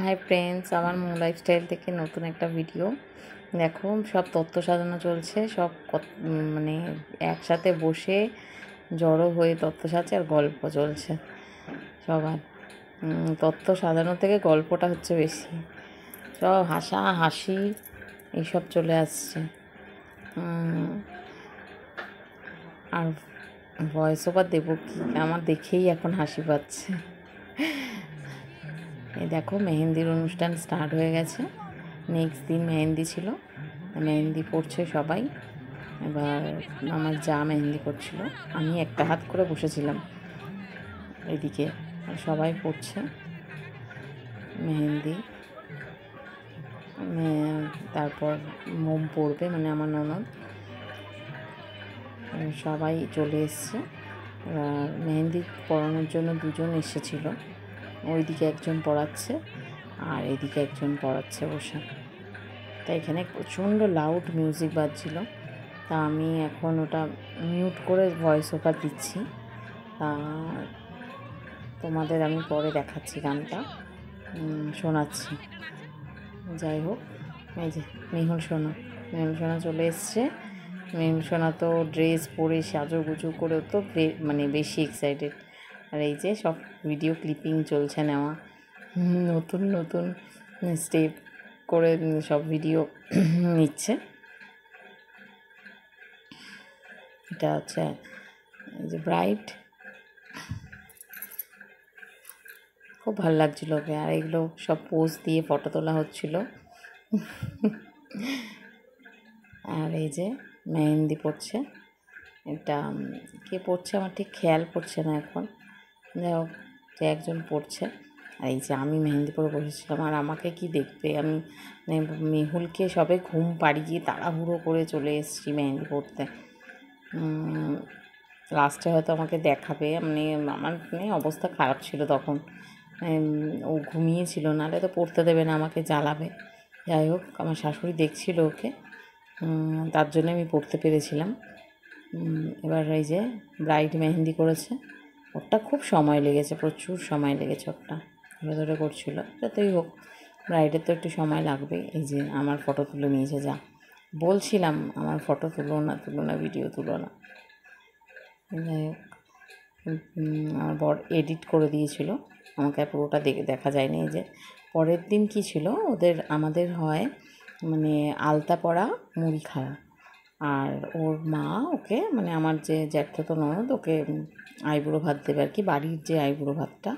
Hi friends, আমার মো lifestyle থেকে নতুন একটা ভিডিও। দেখো, সব তত্ত্ব সাজানো চলছে। সব মানে একসাথে বসে জড়ো হয়ে তত্ত্ব সাজছে আর গল্প চলছে সবার। তত্ত্ব সাজানো থেকে গল্পটা হচ্ছে বেশি। সব হাসি এইসব চলে আসছে। আর ভয়েস ওভার দেবো কি, আমার দেখেই এখন হাসি পাচ্ছে। এই দেখো, মেহেন্দির অনুষ্ঠান স্টার্ট হয়ে গেছে। নেক্সট দিন মেহেন্দি ছিল, মেহেন্দি পড়ছে সবাই। এবার আমার যা মেহেন্দি করছিল, আমি একটা হাত করে বসেছিলাম এদিকে, সবাই পড়ছে মেহেন্দি। তারপর মোম পড়বে, মানে আমার ননদ সবাই চলে এসছে। এবার মেহেন্দি পড়ানোর জন্য দুজন এসেছিলো, ওইদিকে একজন পড়াচ্ছে আর এদিকে একজন পড়াচ্ছে বসে। তাই এখানে প্রচণ্ড লাউড মিউজিক বাজছিল। তা আমি এখন ওটা মিউট করে ভয়েস ওভার দিচ্ছি। তা তোমাদের আমি পরে দেখাচ্ছি, গানটা শোনাচ্ছি। যাই হোক, এই যে মেহুল সোনা চলে এসছে। মেহুল সোনা তো ড্রেস পরে সাজুগুজু করে তো মানে বেশি এক্সাইটেড। আর এই যে সব ভিডিও ক্লিপিং চলছে নেওয়া, নতুন নতুন স্টেপ করে সব ভিডিও নিচ্ছে। এটা হচ্ছে এই যে ব্রাইড, খুব ভালো লাগছিলো ওকে। আর এগুলো সব পোজ দিয়ে ফটো তোলা হচ্ছিলো। আর এই যে মেহেন্দি পড়ছে, এটা কে পড়ছে আমার ঠিক খেয়াল পড়ছে না এখন। যাই হোক, যে একজন পড়ছে। আর এই যে আমি মেহেন্দি পরে বসেছিলাম, আর আমাকে কি দেখবে, আমি মেহুলকে সবে ঘুম পাড়িয়ে তাড়াহুড়ো করে চলে এসেছি মেহেন্দি পড়তে। লাস্টে হয়তো আমাকে দেখাবে, মানে আমার অবস্থা খারাপ ছিল তখন। ও ঘুমিয়েছিল, নাহলে তো পড়তে দেবে না, আমাকে জ্বালাবে। যাই হোক, আমার শাশুড়ি দেখছিল ওকে, তার জন্য আমি পড়তে পেরেছিলাম। এবার এই যে ব্রাইড মেহেন্দি করেছে, ওরটা খুব সময় লেগেছে, প্রচুর সময় লেগেছে। ওরটা ধরে ধরে করছিল। যতই হোক, ব্রাইডের তো একটু সময় লাগবে। এই যে আমার ফটো তুলে নিয়েছে, যা বলছিলাম আমার ফটো তুলো না, ভিডিও তুলো না। যাই হোক, আমার বর এডিট করে দিয়েছিল, আমাকে পুরোটা দেখা যায়নি। এই যে পরের দিন কি ছিল আমাদের হয়, মানে আলতা পরা মুড়ি খাওয়া। আর ওর মা ওকে, মানে আমার যে জ্যাঠতো ননদ, ওকে আইবুড়ো ভাত দেবে আর কি। বাড়ির যে আইবুড়ো ভাতটা,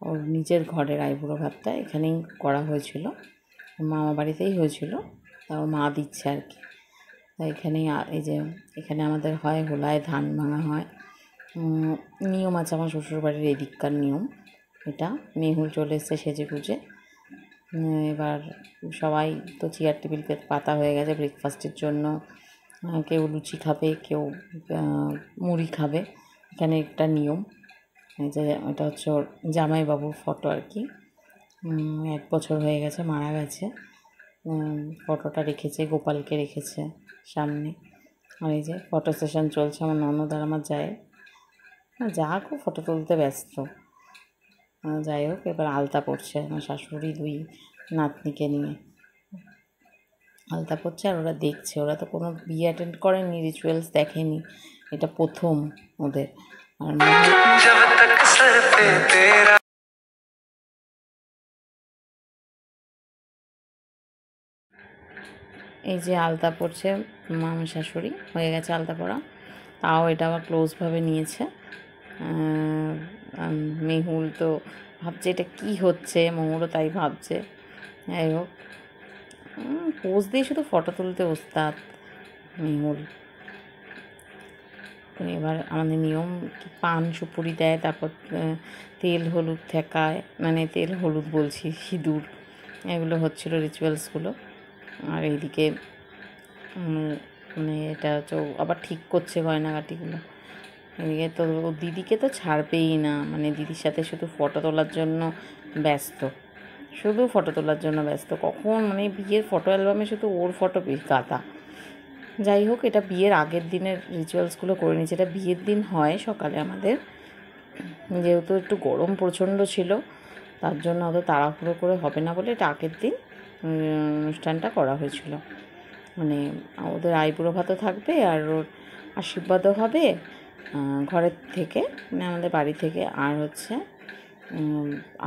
ওর নিজের ঘরের আইবুড়ো ভাতটা এখানেই করা হয়েছিল, মামা বাড়িতেই হয়েছিল। তা ওর মা দিচ্ছে আর কি। তা এখানেই এই যে এখানে আমাদের হয় হোলায় ধান ভাঙা হয়, নিয়ম আছে আমার শ্বশুরবাড়ির এদিককার নিয়ম এটা। মেহুল চলে এসছে সেজে গুজে। এবার সবাই তো চেয়ার টেবিল পাতা হয়ে গেছে ব্রেকফাস্টের জন্য। কেউ লুচি খাবে, কেউ মুড়ি খাবে। এখানে একটা নিয়ম, যে এটা হচ্ছে ওর জামাইবাবুর ফটো আর কি। 1 বছর হয়ে গেছে, মারা গেছে। ফটোটা রেখেছে, গোপালকে রেখেছে সামনে। আর এই যে ফটো সেশন চলছে, আমার ননদ আর আমার যায় যা খুব ফটো তুলতে ব্যস্ত। যাই হোক, এবার আলতা পড়ছে আমার শাশুড়ি 2 নাতনিকে নিয়ে আলতা পড়ছে। আর ওরা দেখছে, ওরা তো কোনো বিয়ে অ্যাটেন্ড করেনি, রিচুয়ালস দেখেনি, এটা প্রথম ওদের। আর এই যে আলতা পড়ছে আমার শাশুড়ি, হয়ে গেছে আলতা পড়া। তাও এটা আবার ক্লোজভাবে নিয়েছে। মেহুল তো ভাবছে এটা কি হচ্ছে, মহুরও তাই ভাবছে। যাই হোক, পোজ দিয়ে শুধু ফটো তুলতে ওস্তাদ মেহুল। এবার আমাদের নিয়ম, পান সুপুরি দেয়, তারপর তেল হলুদ ঠেকায়, মানে তেল হলুদ বলছি, সিঁদুর, এগুলো হচ্ছিলো রিচুয়ালসগুলো। আর এইদিকে মানে এটা হচ্ছে আবার ঠিক করছে গয়নাগাটিগুলো। এদিকে তো দিদিকে তো ছাড়বেই না, মানে দিদির সাথে শুধু ফটো তোলার জন্য ব্যস্ত, শুধু ফটো তোলার জন্য ব্যস্ত। কখন মানে বিয়ের ফটো অ্যালবামে শুধু ওর ফটো গাদা। যাই হোক, এটা বিয়ের আগের দিনের রিচুয়ালসগুলো করে নিয়েছে। এটা বিয়ের দিন হয় সকালে আমাদের, যেহেতু একটু গরম প্রচণ্ড ছিল, তার জন্য অত তাড়াহুড়ো করে হবে না বলে এটা আগের দিন অনুষ্ঠানটা করা হয়েছিল। মানে ওদের আইবুড়ো ভাতও থাকবে আর ওর আশীর্বাদও হবে ঘরের থেকে, মানে আমাদের বাড়ি থেকে, আর হচ্ছে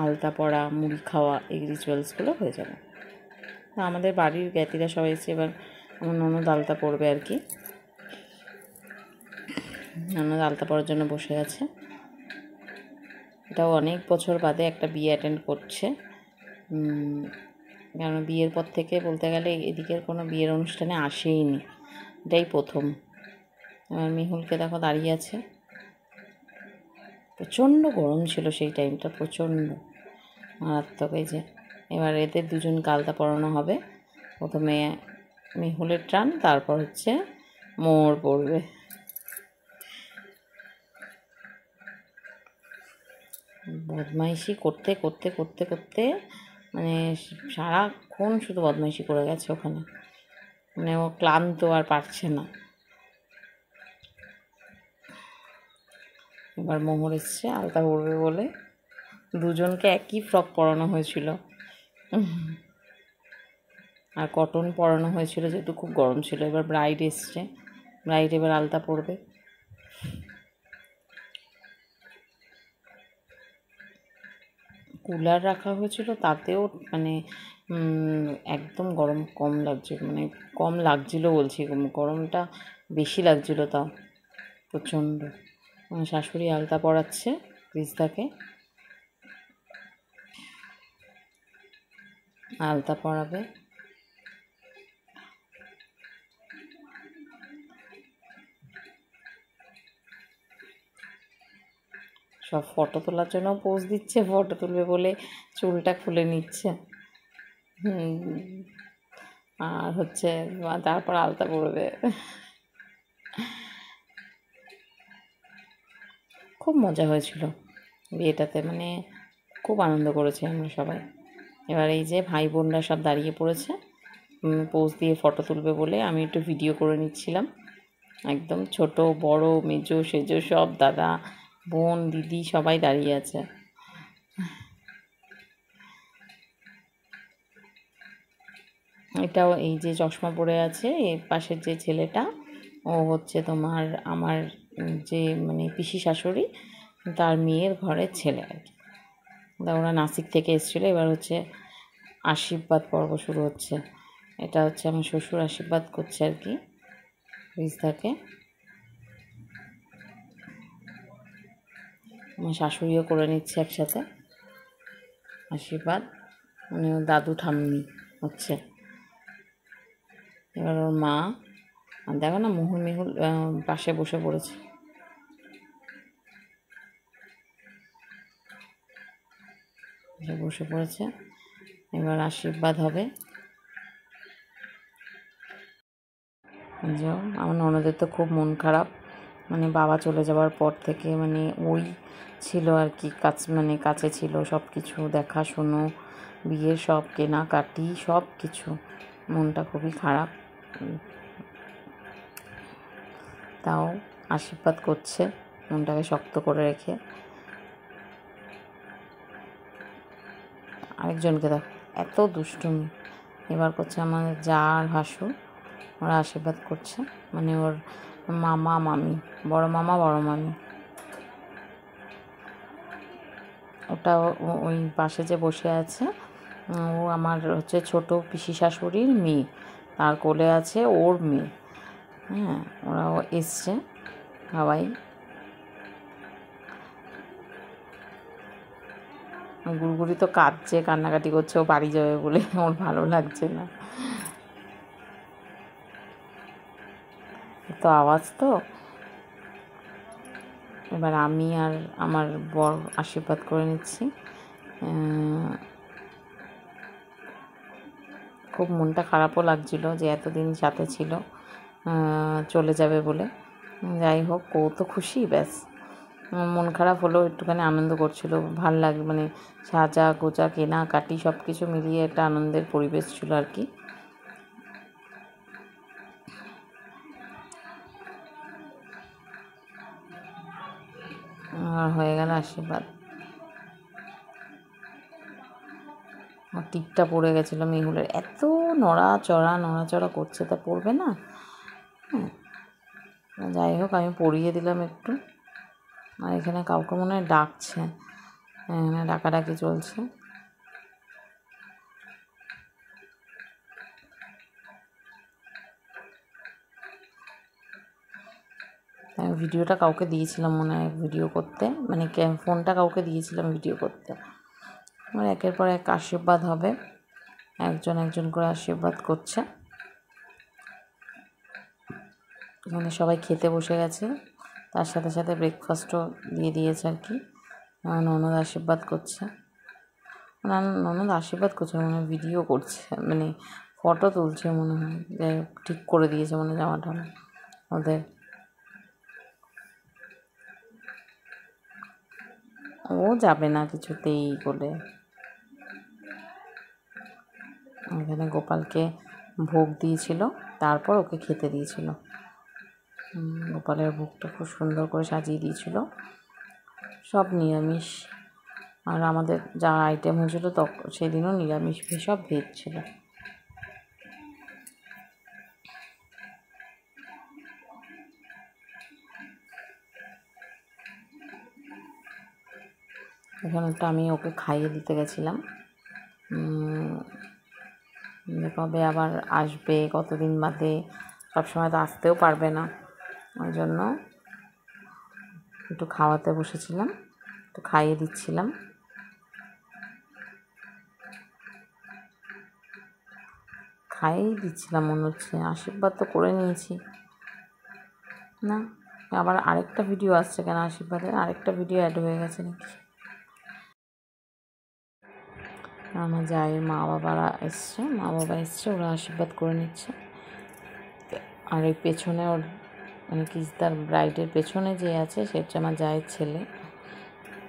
আলতা পরা, মুড়ি খাওয়া, এই রিচুয়ালসগুলো হয়ে যাবে। আমাদের বাড়ির জ্ঞাতিরা সবাই এসে এবার আমার ননদ আলতা পরবে আর কি। ননদ আলতা পরার জন্য বসে আছে। এটাও অনেক বছর বাদে একটা বিয়ে অ্যাটেন্ড করছে, কারণ বিয়ের পর থেকে বলতে গেলে এদিকের কোনো বিয়ের অনুষ্ঠানে আসেইনি, এটাই প্রথম। আমার মিহুলকে দেখো দাঁড়িয়ে আছে। প্রচণ্ড গরম ছিল সেই টাইমটা, প্রচণ্ড মারাত্মক। এই যে এবার এদের দুজনকে আলতা পরানো হবে। প্রথমে মিহুলের টান, তারপর হচ্ছে মোর পড়বে। বদমাইশি করতে করতে করতে করতে মানে সারাক্ষণ শুধু বদমাইশি করে গেছে ওখানে, মানে ও ক্লান্ত আর পারছে না। এবার মোহর এসছে আলতা পড়বে বলে, দুজনকে একই ফ্রক পরানো হয়েছিল আর কটন পরানো হয়েছিল যেহেতু খুব গরম ছিল। এবার ব্রাইড এসছে, ব্রাইড এবার আলতা পড়বে। কুলার রাখা হয়েছিল, তাতেও মানে একদম গরম কম লাগছিল, মানে কম লাগছিল বলছি, গরমটা বেশি লাগছিল তাও প্রচণ্ড। আমার শাশুড়ি আলতা পরাচ্ছে রিস্তাকে, আলতা পরাবে। সব ফটো তোলার জন্য পোজ দিচ্ছে, ফটো তুলবে বলে চুলটা খুলে নিচ্ছে। আর হচ্ছে তারপর আলতা পরবে। খুব মজা হয়েছিল বিয়েটাতে, মানে খুব আনন্দ করেছি আমরা সবাই। এবার এই যে ভাই বোনরা সব দাঁড়িয়ে পড়েছে পোজ দিয়ে ফটো তুলবে বলে, আমি একটু ভিডিও করে নিচ্ছিলাম। একদম ছোট বড় মেজো সেজো সব দাদা বোন দিদি সবাই দাঁড়িয়ে আছে। এটাও এই যে চশমা পরে আছে এর পাশের যে ছেলেটা, ও হচ্ছে তোমার আমার যে মানে পিসি শাশুড়ি তার মেয়ের ঘরের ছেলে আর কি। ওরা নাসিক থেকে এসেছিলো। এবার হচ্ছে আশীর্বাদ পর্ব শুরু হচ্ছে। এটা হচ্ছে আমার শ্বশুর আশীর্বাদ করছে আর কি রিস্তাকে। আমার শাশুড়িও করে নিচ্ছে একসাথে আশীর্বাদ, মানে দাদু ঠাম্মি হচ্ছে। এবার ওর মা, আর দেখো না মেহুল পাশে বসে পড়েছে। বসে পড়েছে, এবার আশীর্বাদ হবে। আমার ননদের তো খুব মন খারাপ, মানে বাবা চলে যাওয়ার পর থেকে, মানে ওই ছিল আর কি মানে কাছে ছিল সব কিছু দেখাশুনো, বিয়ের সব কেনাকাটি সব কিছু, মনটা খুবই খারাপ। তাও আশীর্বাদ করছে মনটাকে শক্ত করে রেখে। আরেকজনকে দেখো এত দুষ্টুমি এবার করছে আমাদের যা আর ভাসুর, ওরা আশীর্বাদ করছে, মানে ওর মামা মামি, বড় মামা বড় মামি। ওটা ওই পাশে যে বসে আছে ও আমার হচ্ছে ছোট পিসি শাশুড়ির মেয়ে, তার কোলে আছে ওর মেয়ে। হ্যাঁ, ওরাও এসছে সবাই। গুড়গুড়ি তো কাঁদছে, কান্নাকাটি করছে, ও বাড়ি যাবে বলে, ওর ভালো লাগছে না। তো আওয়াজ তো। এবার আমি আর আমার বর আশীর্বাদ করে নিচ্ছি। খুব মনটা খারাপও লাগছিল যে এতদিন সাথে ছিল, চলে যাবে বলে। যাই হোক, ও তো খুশি, ব্যাস। মন খারাপ হলেও একটুখানি আনন্দ করছিল, ভাল লাগে, মানে সাজা গোজা কেনাকাটি সব কিছু মিলিয়ে একটা আনন্দের পরিবেশ ছিল আর কি। হয়ে গেল আশীর্বাদ। আমার টিপটা পড়ে গেছিলো মেহুলের, এত নড়াচড়া করছে, তা পড়বে না। যাই হোক আমি পরিয়ে দিলাম একটু। আর এখানে কাউকে মনে হয় ডাকছে, এখানে ডাকাডাকি চলছে। ভিডিওটা কাউকে দিয়েছিলাম মনে হয় ভিডিও করতে, মানে ফোনটা কাউকে দিয়েছিলাম ভিডিও করতে। আমার একের পর এক আশীর্বাদ হবে, একজন একজন করে আশীর্বাদ করছে। এখানে সবাই খেতে বসে গেছে, তার সাথে সাথে ব্রেকফাস্টও দিয়ে দিয়েছে আর কি। ননদ আশীর্বাদ করছে, ননদ আশীর্বাদ করছে মনে হয় ভিডিও করছে, মানে ফটো তুলছে মনে হয়। যাই হোক ঠিক করে দিয়েছে মনে হয় জামাটা ওদের। ও যাবে না কিছুতেই বলে। এখানে গোপালকে ভোগ দিয়েছিল, তারপর ওকে খেতে দিয়েছিল। গোপালের ভোগটা খুব সুন্দর করে সাজিয়ে দিয়েছিল, সব নিরামিষ। আর আমাদের যা আইটেম হয়েছিল তখন সেদিনও নিরামিষ, সব ভেজ ছিল। এখানেটা আমি ওকে খাইয়ে দিতে গেছিলাম। কবে আবার আসবে, কতদিন বাদে, সবসময় তো আসতেও পারবে না, ওই জন্য একটু খাওয়াতে বসেছিলাম, একটু খাইয়ে দিচ্ছিলাম। খাইয়েই দিচ্ছিলাম মনে হচ্ছে, আশীর্বাদ তো করে নিয়েছি না। আবার আরেকটা ভিডিও আসছে কেন আশীর্বাদের, আরেকটা ভিডিও অ্যাড হয়ে গেছে নাকি। আমার জায়ের মা বাবা এসছে, ওরা আশীর্বাদ করে নিচ্ছে। আর এই পেছনে ওর মানে তার ব্রাইডের পেছনে যে আছে সে হচ্ছে আমার জায়ের ছেলে,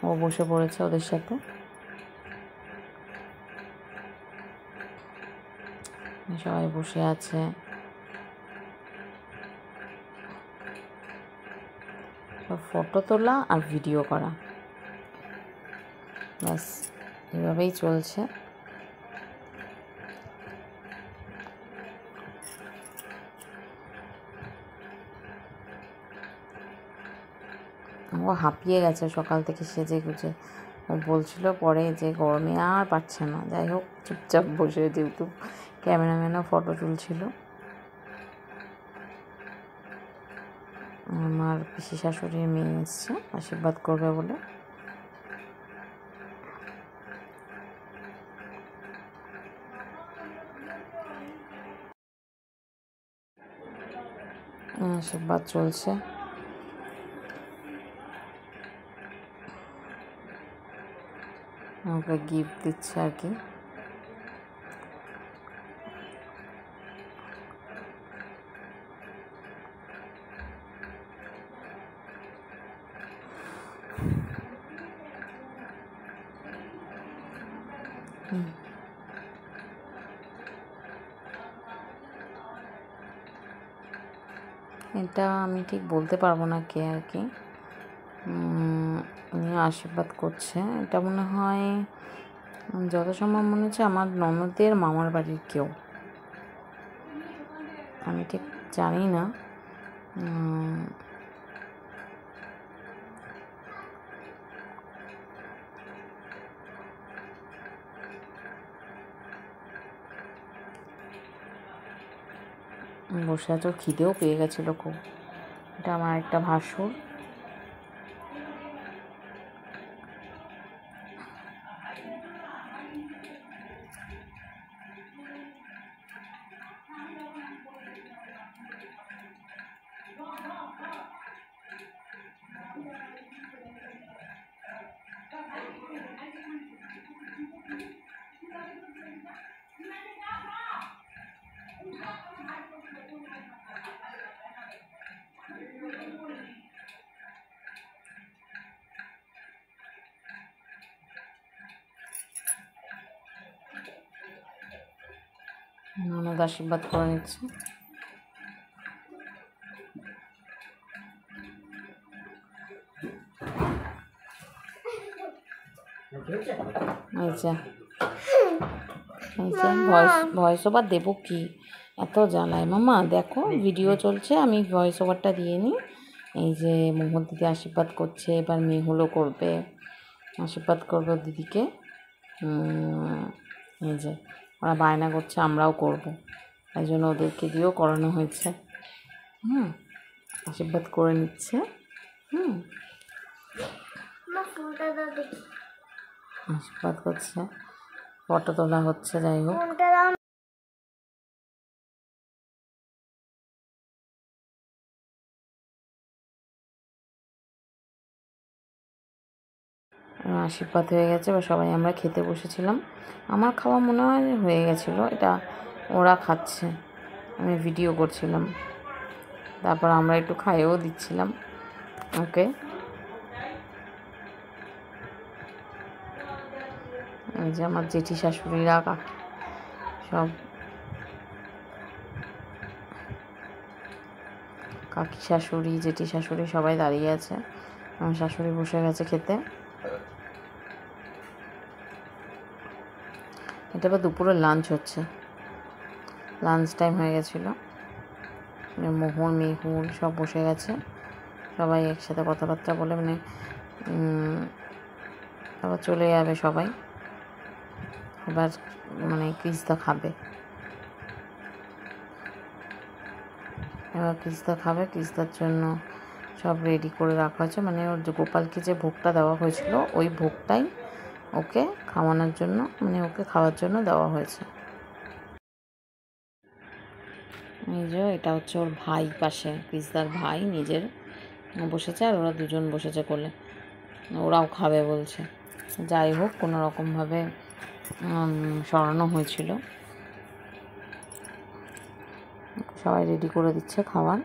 ও বসে পড়েছে ওদের সাথে। সবাই বসে আছে, সব ফটো তোলা আর ভিডিও করা, ব্যাস এভাবেই চলছে। ও হাঁপিয়ে গেছে সকাল থেকে সেজে গুজে, ও বলছিল পরে যে গরমে আর পারছে না। যাই হোক চুপচাপ বসে, যেহেতু ক্যামেরাম্যানও ফটো তুলছিল। আমার পিসি শাশুড়ির মেয়ে এসছে আশীর্বাদ করবে বলে। আশীর্বাদ চলছে। আমাকে গিফট দিচ্ছে আর কি। এটা আমি ঠিক বলতে পারবো না কে আর কি, উনি আশীর্বাদ করছে। এটা মনে হয় যত সম্ভব মনে হচ্ছে আমার ননদের মামার বাড়ির কেউ, আমি ঠিক জানি না। বসে আছে, ওর খিদেও পেয়ে গেছিলো খুব। এটা আমার একটা ভাসুর। ননদ আশীর্বাদ করে নিচ্ছে। আচ্ছা এই যে ভয়েস ওভার দেবো কি, এত জ্বালায় মামা। দেখো ভিডিও চলছে, আমি ভয়েস ওভারটা দিয়ে নিই। এই যে মোহন দিদি আশীর্বাদ করছে, এবার মেহুলও করবে, আশীর্বাদ করবো দিদিকে। এই যে ওরা বায়না করছে, আমরাও করব, তাই জন্য ওদেরকে দিয়েও করানো হয়েছে। আশীর্বাদ করে নিচ্ছে। আশীর্বাদ করছে, ফটো তোলা হচ্ছে। যাই হোক, আশীর্বাদ হয়ে গেছে। এবার সবাই আমরা খেতে বসেছিলাম। আমার খাওয়া মনে হয় হয়ে গেছিলো, এটা ওরা খাচ্ছে, আমি ভিডিও করছিলাম। তারপর আমরা একটু খাইয়েও দিচ্ছিলাম ওকে। এই যে আমার জেঠি শাশুড়িরা সব, কাকি শাশুড়ি, জেঠি শাশুড়ি সবাই দাঁড়িয়ে আছে। আমার শাশুড়ি বসে গেছে খেতে। এটা আবার দুপুরে লাঞ্চ হচ্ছে, লাঞ্চ টাইম হয়ে গেছিলো। মোহন মেহুল সব বসে গেছে, সবাই একসাথে কথাবার্তা বলে, মানে আবার চলে যাবে সবাই। এবার মানে কৃষ্ণা খাবে, এবার কৃষ্ণা খাবে। কৃষ্ণার জন্য সব রেডি করে রাখা হয়েছে, মানে ওর যে গোপালকে যে ভোগটা দেওয়া হয়েছিল ওই ভোগটাই ওকে খাওয়ানোর জন্য, মানে ওকে খাওয়ার জন্য দেওয়া হয়েছে। এই যে এটা হচ্ছে ওর ভাই, পাশে কৃষ্ণার ভাই নিজের বসেছে, আর ওরা দুজন বসেছে কোলে, ওরাও খাবে বলছে। যাই হোক, কোনো রকমভাবে সরানো হয়েছিল। সবাই রেডি করে দিচ্ছে খাবার।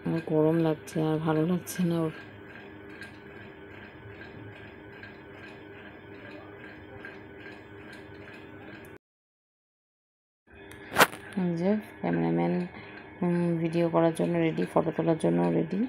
আমার গরম লাগছে আর ভালো লাগছে না ওর। যে ক্যামেরাম্যান ভিডিও করার জন্য রেডি, ফটো তোলার জন্য রেডি।